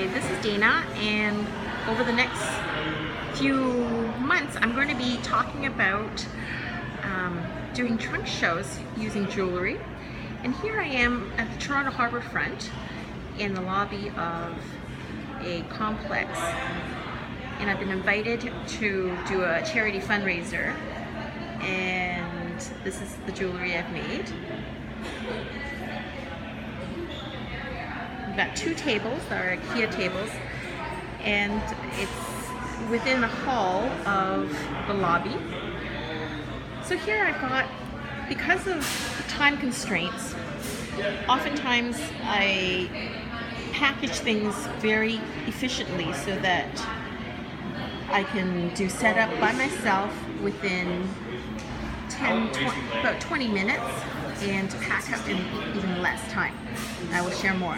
Hi, this is Dana, and over the next few months I'm going to be talking about doing trunk shows using jewelry. And here I am at the Toronto Harbour Front in the lobby of a complex, and I've been invited to do a charity fundraiser, and this is the jewelry I've made. We've got two tables that are IKEA tables, and it's within the hall of the lobby. So here I've got, because of time constraints, oftentimes I package things very efficiently so that I can do setup by myself within about 20 minutes and pack up in even less time. I will share more.